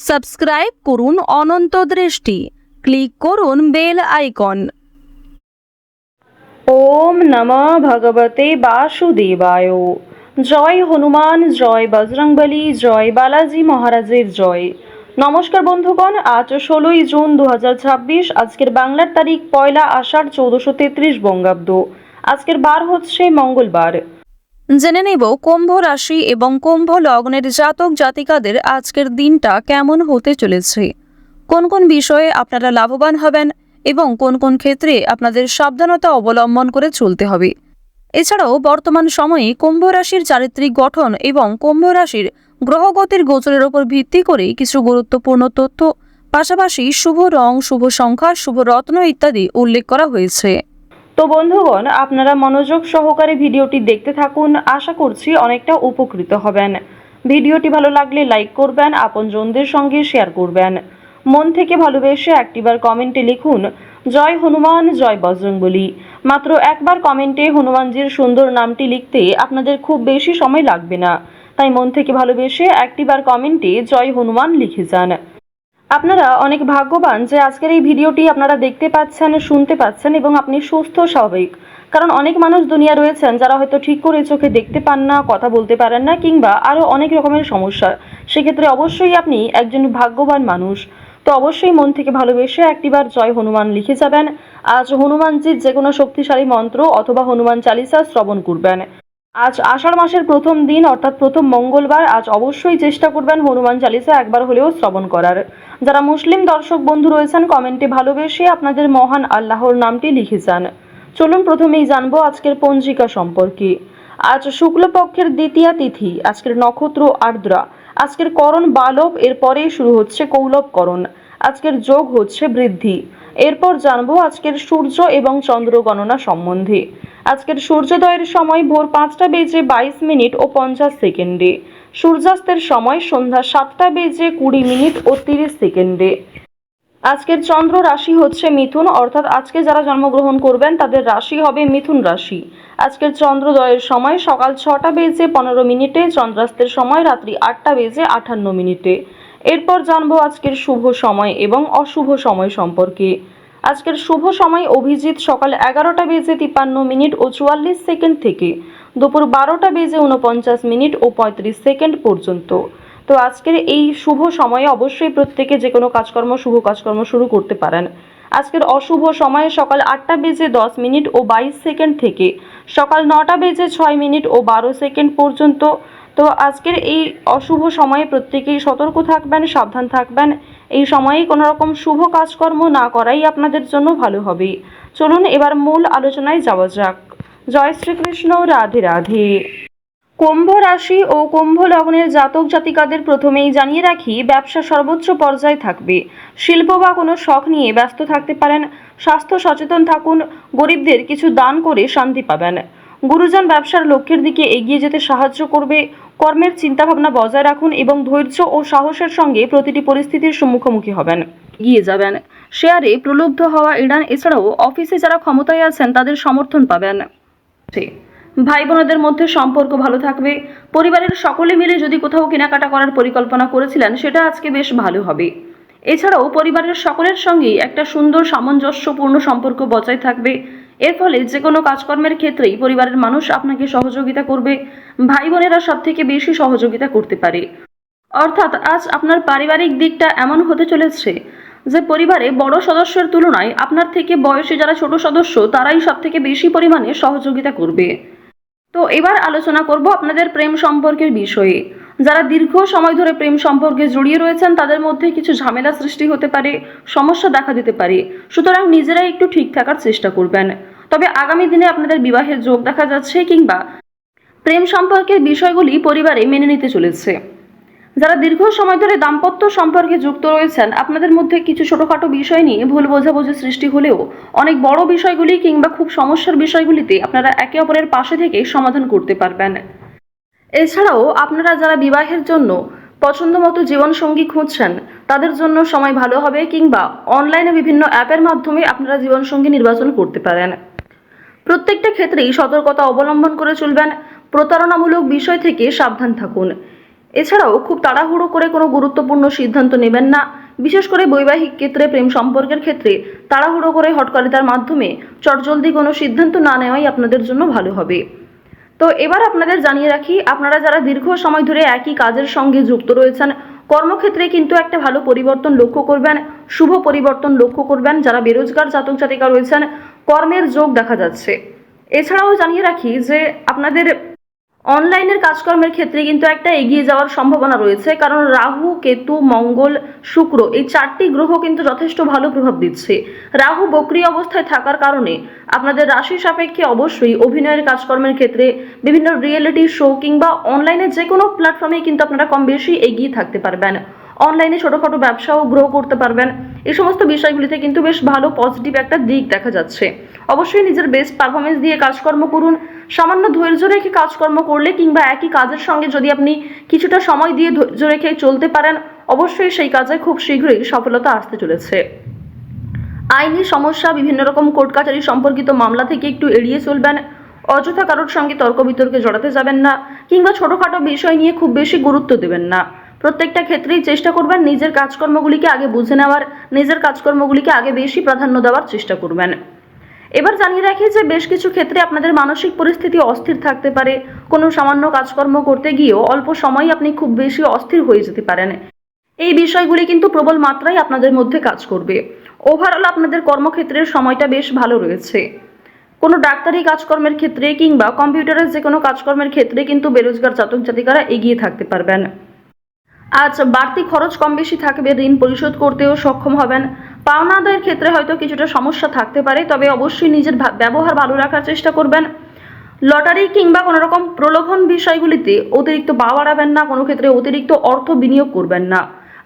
Subscribe করুন অনন্ত দৃষ্টি, click করুন বেল আইকন। ওম নমঃ ভগবতে বাসুদেবায়। জয় হনুমান, জয় বজরংবলী, জয় বালাজি মহারাজের জয়। নমস্কার বন্ধুগণ, আজ 16ই জুন 2026। আজকের বাংলার তারিখ 1 আষাঢ় 1433 বঙ্গাব্দ। আজকের বার হচ্ছে মঙ্গলবার। জেনে নেব কুম্ভ রাশি এবং কুম্ভ লগ্নের জাতক জাতিকাদের আজকের দিনটা কেমন হতে চলেছে, কোন কোন বিষয়ে আপনারা লাভবান হবেন এবং কোন কোন ক্ষেত্রে আপনাদের সাবধানতা অবলম্বন করে চলতে হবে। এছাড়াও বর্তমান সময়ে কুম্ভ রাশির চারিত্রিক গঠন এবং কুম্ভ রাশির গ্রহগতির গোচরের উপর ভিত্তি করে কিছু গুরুত্বপূর্ণ তথ্য, পাশাপাশি শুভ রং, শুভ সংখ্যা, শুভ রত্ন ইত্যাদি উল্লেখ করা হয়েছে। তো বন্ধুগণ, আপনারা মনোযোগ সহকারে ভিডিওটি দেখতে থাকুন। আশা করছি অনেকটা উপকৃত হবেন। ভিডিওটি ভালো লাগলে লাইক করবেন, আপনজনদের সঙ্গে শেয়ার করবেন। মন থেকে ভালোবেসে একটিবার কমেন্টে লিখুন জয় হনুমান, জয় বজরংবলী। মাত্র একবার কমেন্টে হনুমানজির সুন্দর নামটি লিখতে আপনাদের খুব বেশি সময় লাগবে না, তাই মন থেকে ভালোবেসে একটিবার কমেন্টে জয় হনুমান লিখে যান। আপনারা অনেক ভাগ্যবান যে আজকের এই ভিডিওটি আপনারা দেখতে পাচ্ছেন, শুনতে পাচ্ছেন এবং আপনি সুস্থ স্বাভাবিক। কারণ অনেক মানুষ দুনিয়া রয়েছেন যারা হয়তো ঠিক করে চোখে দেখতে পান না, কথা বলতে পারেন না, কিংবা আরও অনেক রকমের সমস্যা। সেক্ষেত্রে অবশ্যই আপনি একজন ভাগ্যবান মানুষ। তো অবশ্যই মন থেকে ভালোবেসে একটিবার জয় হনুমান লিখে যাবেন। আজ হনুমানজির যে কোনো শক্তিশালী মন্ত্র অথবা হনুমান চালিসা শ্রবণ করবেন। আজ আষাঢ় মাসের প্রথম দিন অর্থাৎ প্রথম মঙ্গলবার। আজ অবশ্যই চেষ্টা করবেন হনুমান চালিসা একবার হলেও শ্রবণ করার। যারা মুসলিম দর্শক বন্ধু রয়েছেন, কমেন্টে ভালোবেসে আপনাদের মহান আল্লাহর নামটি লিখে যান। চলুন প্রথমেই জানবো আজকের পঞ্জিকা সম্পর্কে। আজ শুক্লপক্ষের দ্বিতীয়া তিথি, আজকের নক্ষত্র আর্দ্রা, আজকের করণ বালব, এরপরেই শুরু হচ্ছে কৌলবকরণ। আজকের যোগ হচ্ছে বৃদ্ধি। এরপর জানবো আজকের সূর্য এবং চন্দ্র গণনা সম্বন্ধে। আজকের সূর্যোদয়ের সময় ভোর 5টা বেজে 22 মিনিট ও 50 সেকেন্ডে। সূর্যাস্তের সময় সন্ধ্যা 7টা বেজে 20 মিনিট ও 30 সেকেন্ডে। আজকের চন্দ্র রাশি হচ্ছে মিথুন, অর্থাৎ আজকে যারা জন্মগ্রহণ করবেন তাদের রাশি হবে মিথুন রাশি। আজকের চন্দ্রোদয়ের সময় সকাল 6টা বেজে 15 মিনিটে, চন্দ্রাস্তের সময় রাত্রি 8টা বেজে 58 মিনিটে। এরপর জানবো আজকের শুভ সময় এবং অশুভ সময় সম্পর্কে। আজকের শুভ সময় অভিজিৎ সকাল 11টা বেজে 53 মিনিট ও 44 সেকেন্ড থেকে দুপুর 12টা বেজে 49 মিনিট ও 35 সেকেন্ড পর্যন্ত। তো আজকের এই শুভ সময়ে অবশ্যই প্রত্যেকে যে কোনো কাজকর্ম, শুভ কাজকর্ম শুরু করতে পারেন। আজকের অশুভ সময়ে সকাল 8টা বেজে 10 মিনিট ও 22 সেকেন্ড থেকে সকাল 9টা বেজে 6 মিনিট ও 12 সেকেন্ড পর্যন্ত। তো আজকের এই অশুভ সময়ে প্রত্যেকেই সতর্ক থাকবেন, সাবধান থাকবেন। এই সময়েই কোনো রকম শুভ কাজকর্ম না করাই আপনাদের জন্য ভালো হবে। চলুন এবার মূল আলোচনায় যাওয়া যাক। জয় শ্রীকৃষ্ণ, রাধে রাধে। কুম্ভ রাশি ও কুম্ভ লগ্নের জাতক জাতিকাদের প্রথমেই জানিয়ে রাখি, ব্যবসা সর্বোচ্চ পর্যায়ে থাকবে। শিল্প বা কোনো শখ নিয়ে ব্যস্ত থাকতে পারেন। স্বাস্থ্য সচেতন থাকুন। গরিবদের কিছু দান করে শান্তি পাবেন। গুরুজন ব্যবসার লক্ষ্যের দিকে এগিয়ে যেতে সাহায্য করবে। কর্মের চিন্তাভাবনা বজায় রাখুন এবং ধৈর্য ও সাহসের সঙ্গে প্রতিটি পরিস্থিতির মুখোমুখি হবেন, এগিয়ে যাবেন। শেয়ারে প্রলুব্ধ হওয়া এড়ান। এছাড়াও অফিসে যারা ক্ষমতায় আছেন তাদের সমর্থন পাবেন। ভাই বোনেদের মধ্যে সম্পর্ক ভালো থাকবে। পরিবারের সকলে মিলে যদি কোথাও কেনাকাটা করার পরিকল্পনা করেছিলেন সেটা আজকে বেশ ভালো হবে। এছাড়াও পরিবারের সকলের সঙ্গেই একটা সুন্দর সামঞ্জস্যপূর্ণ সম্পর্ক বজায় থাকবে। এর ফলে যে কোনো কাজকর্মের ক্ষেত্রেই পরিবারের মানুষ আপনাকে সহযোগিতা করবে। ভাই বোনেরা সব থেকে বেশি সহযোগিতা করতে পারে। অর্থাৎ আজ আপনার পারিবারিক দিকটা এমন হতে চলেছে যে পরিবারে বড় সদস্যের তুলনায় আপনার থেকে বয়সে যারা ছোট সদস্য তারাই সব থেকে বেশি পরিমাণে সহযোগিতা করবে। তো এবার আলোচনা করব আপনাদের প্রেম সম্পর্কের বিষয়ে। যারা দীর্ঘ সময় ধরে প্রেম সম্পর্কে জড়িয়ে রয়েছেন তাদের মধ্যে কিছু ঝামেলা সৃষ্টি হতে পারে, সমস্যা দেখা দিতে পারে। সুতরাং নিজেরাই একটু ঠিক থাকার চেষ্টা করবেন। তবে আগামী দিনে আপনাদের বিবাহের যোগ দেখা যাচ্ছে, কিংবা প্রেম সম্পর্কের বিষয়গুলি পরিবারে মেনে নিতে চলেছে। যারা দীর্ঘ সময় ধরে দাম্পত্য সম্পর্কে যুক্ত রয়েছেন, আপনাদের মধ্যে কিছু ছোটখাটো বিষয় নিয়ে ভুল বোঝাবুঝি সৃষ্টি হলেও অনেক বড় বিষয়গুলি কিংবা খুব সমস্যার বিষয়গুলিতে আপনারা একে অপরের পাশে থেকে সমাধান করতে পারবেন। এছাড়াও আপনারা যারা বিবাহের জন্য পছন্দ মতো জীবনসঙ্গী খুঁজছেন তাদের জন্য সময় ভালো হবে, কিংবা অনলাইনে বিভিন্ন অ্যাপের মাধ্যমে আপনারা জীবনসঙ্গী নির্বাচন করতে পারেন। প্রত্যেকটা ক্ষেত্রেই সতর্কতা অবলম্বন করে চলবেন। প্রতারণামূলক বিষয় থেকে সাবধান থাকুন। এছাড়াও খুব তাড়াহুড়ো করে কোনো গুরুত্বপূর্ণ সিদ্ধান্ত নেবেন না। বিশেষ করে বৈবাহিক ক্ষেত্রে, প্রেম সম্পর্কের ক্ষেত্রে তাড়াহুড়ো করে হটকারিতার মাধ্যমে চটজলদি কোনো সিদ্ধান্ত না নেওয়াই আপনাদের জন্য ভালো হবে। তো এবার আপনাদের জানিয়ে রাখি, আপনারা যারা দীর্ঘ সময় ধরে একই কাজের সঙ্গে যুক্ত রয়েছেন, কর্মক্ষেত্রে কিন্তু একটা ভালো পরিবর্তন লক্ষ্য করবেন, শুভ পরিবর্তন লক্ষ্য করবেন। যারা বেরোজগার জাতক জাতিকা রয়েছেন, কর্মের যোগ দেখা যাচ্ছে। এছাড়াও জানিয়ে রাখি যে আপনাদের অনলাইনের কাজকর্মের ক্ষেত্রে কিন্তু একটা এগিয়ে যাওয়ার সম্ভাবনা রয়েছে, কারণ রাহু, কেতু, মঙ্গল, শুক্র এই 4টি গ্রহ কিন্তু যথেষ্ট ভালো প্রভাব দিচ্ছে। রাহু বক্রী অবস্থায় থাকার কারণে আপনাদের রাশি সাপেক্ষে অবশ্যই অভিনয়ের কাজকর্মের ক্ষেত্রে, বিভিন্ন রিয়েলিটি শো কিংবা অনলাইনে যে কোনো প্ল্যাটফর্মে কিন্তু আপনারা কম বেশি এগিয়ে থাকতে পারবেন। অনলাইনে ছোটোখাটো ব্যবসাও গ্রো করতে পারবেন। এই সমস্ত বিষয়গুলিতে কিন্তু বেশ ভালো পজিটিভ একটা দিক দেখা যাচ্ছে। অবশ্যই নিজের বেস্ট পারফরমেন্স দিয়ে কাজকর্ম করুন। সামান্য ধৈর্য রেখে কাজকর্ম করলে কিংবা একই কাজের সঙ্গে যদি আপনি কিছুটা সময় দিয়ে ধৈর্য রেখে চলতে পারেন, অবশ্যই সেই কাজে খুব শীঘ্রই সফলতা আসতে চলেছে। আইনি সমস্যা, বিভিন্ন রকম কোর্ট কাছারি সম্পর্কিত মামলা থেকে একটু এড়িয়ে চলবেন। অযথা কারোর সঙ্গে তর্ক বিতর্কে জড়াতে যাবেন না, কিংবা ছোটোখাটো বিষয় নিয়ে খুব বেশি গুরুত্ব দেবেন না। প্রত্যেকটা ক্ষেত্রেই চেষ্টা করবেন নিজের কাজকর্মগুলিকে আগে বুঝে নেওয়ার, নিজের কাজকর্মগুলিকে আগে বেশি প্রাধান্য দেওয়ার চেষ্টা করবেন। এবার জানিয়ে রাখি যে বেশ কিছু ক্ষেত্রে আপনাদের মানসিক পরিস্থিতি অস্থির থাকতে পারে। কোনো সামান্য কাজকর্ম করতে গিয়েও অল্প সময় আপনি খুব বেশি অস্থির হয়ে যেতে পারেন। এই বিষয়গুলি কিন্তু প্রবল মাত্রায় আপনাদের মধ্যে কাজ করবে। ওভারঅল আপনাদের কর্মক্ষেত্রের সময়টা বেশ ভালো রয়েছে। কোনো ডাক্তারি কাজকর্মের ক্ষেত্রে কিংবা কম্পিউটারের যে কোনো কাজকর্মের ক্ষেত্রে কিন্তু বেরোজগার জাতক জাতিকারা এগিয়ে থাকতে পারবেন। আজ বাড়তি খরচ কম বেশি থাকবে, ঋণ পরিশোধ করতেও সক্ষম হবেন। পাওনা আদায়ের ক্ষেত্রে হয়তো কিছুটা সমস্যা থাকতে পারে, তবে অবশ্যই নিজের ব্যবহার ভালো রাখার চেষ্টা করবেন। লটারি কিংবা কোনো রকম প্রলোভন বিষয়গুলিতে অতিরিক্ত পা বাড়াবেন না, কোনো ক্ষেত্রে অতিরিক্ত অর্থ বিনিয়োগ করবেন না।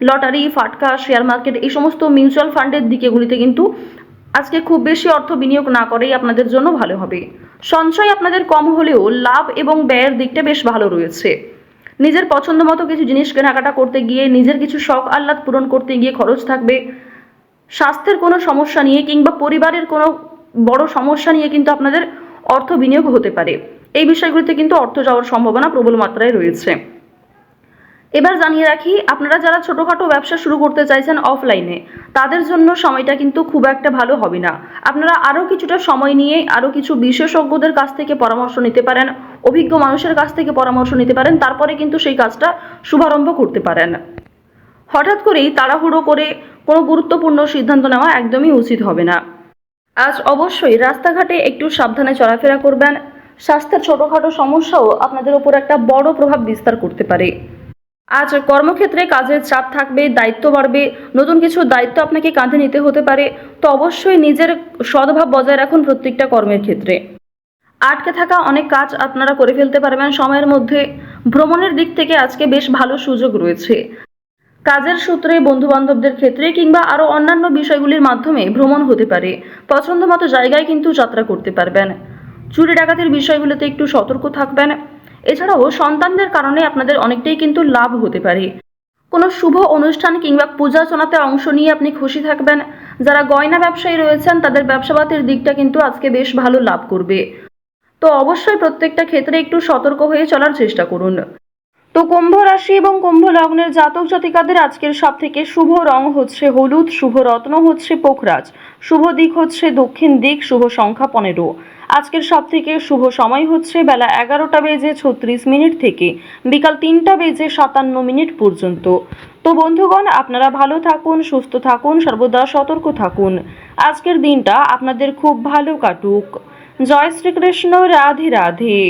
লটারি, ফাটকা, শেয়ার মার্কেট এই সমস্ত মিউচুয়াল ফান্ডের দিকেগুলিতে কিন্তু আজকে খুব বেশি অর্থ বিনিয়োগ না করেই আপনাদের জন্য ভালো হবে। সঞ্চয় আপনাদের কম হলেও লাভ এবং ব্যয়ের দিকটা বেশ ভালো রয়েছে। নিজের পছন্দ মতো কিছু জিনিস কেনাকাটা করতে গিয়ে, নিজের কিছু শখ আহ্লাদ পূরণ করতে গিয়ে খরচ থাকবে। স্বাস্থ্যের কোনো সমস্যা নিয়ে কিংবা পরিবারের কোনো বড় সমস্যা নিয়ে কিন্তু আপনাদের অর্থ বিনিয়োগ হতে পারে। এই বিষয়গুলিতে কিন্তু অর্থ যাওয়ার সম্ভাবনা প্রবল মাত্রায় রয়েছে। এবার জানিয়ে রাখি, আপনারা যারা ছোটোখাটো ব্যবসা শুরু করতে চাইছেন অফলাইনে, তাদের জন্য সময়টা কিন্তু খুব একটা ভালো হবে না। আপনারা আরও কিছুটা সময় নিয়ে আরও কিছু বিশেষজ্ঞদের কাছ থেকে পরামর্শ নিতে পারেন, অভিজ্ঞ মানুষের কাছ থেকে পরামর্শ নিতে পারেন, তারপরে কিন্তু সেই কাজটা শুভারম্ভ করতে পারেন। হঠাৎ করেই তাড়াহুড়ো করে কোনো গুরুত্বপূর্ণ সিদ্ধান্ত নেওয়া একদমই উচিত হবে না। আজ অবশ্যই রাস্তাঘাটে একটু সাবধানে চলাফেরা করবেন। স্বাস্থ্যের ছোটোখাটো সমস্যাও আপনাদের ওপর একটা বড় প্রভাব বিস্তার করতে পারে। আজ কর্মক্ষেত্রে কাজের চাপ থাকবে, দায়িত্ব বাড়বে, নতুন কিছু দায়িত্ব আপনাকে কাঁধে নিতে হতে পারে। তো অবশ্যই নিজের সদ্ভাব বজায় রাখুন প্রত্যেকটা কর্মের ক্ষেত্রে। আটকে থাকা অনেক কাজ আপনারা করে ফেলতে পারবেন সময়ের মধ্যে। ভ্রমণের দিক থেকে আজকে বেশ ভালো সুযোগ রয়েছে। কাজের সূত্রে, বন্ধুবান্ধবদের ক্ষেত্রে কিংবা আরও অন্যান্য বিষয়গুলির মাধ্যমে ভ্রমণ হতে পারে। পছন্দ মতো জায়গায় কিন্তু যাত্রা করতে পারবেন। চুরি ডাকাতির বিষয়গুলোতে একটু সতর্ক থাকবেন। এছাড়াও সন্তানদের কারণে আপনাদের অনেকটাই কিন্তু লাভ হতে পারে। কোনো শুভ অনুষ্ঠান কিংবা পূজার্চনাতে অংশ নিয়ে আপনি খুশি থাকবেন। যারা গয়না ব্যবসায়ী রয়েছেন, তাদের ব্যবসাপাতির দিকটা কিন্তু আজকে বেশ ভালো লাভ করবে। তো অবশ্যই প্রত্যেকটা ক্ষেত্রে একটু সতর্ক হয়ে চলার চেষ্টা করুন। তো কুম্ভ রাশি এবং কুম্ভ লগ্নের জাতক জাতিকাদের আজকের সবথেকে শুভ রং হচ্ছে হলুদ, শুভ রত্ন হচ্ছে পোখরাজ, শুভ দিক হচ্ছে দক্ষিণ দিক, শুভ সংখ্যা 15। আজকের সবথেকে শুভ সময় হচ্ছে বেলা 11:36 থেকে বিকাল 3:57 পর্যন্ত। তো বন্ধুগণ, আপনারা ভালো থাকুন, সুস্থ থাকুন, সর্বদা সতর্ক থাকুন। আজকের দিনটা আপনাদের খুব ভালো কাটুক। জয় শ্রীকৃষ্ণ, রাধে রাধে।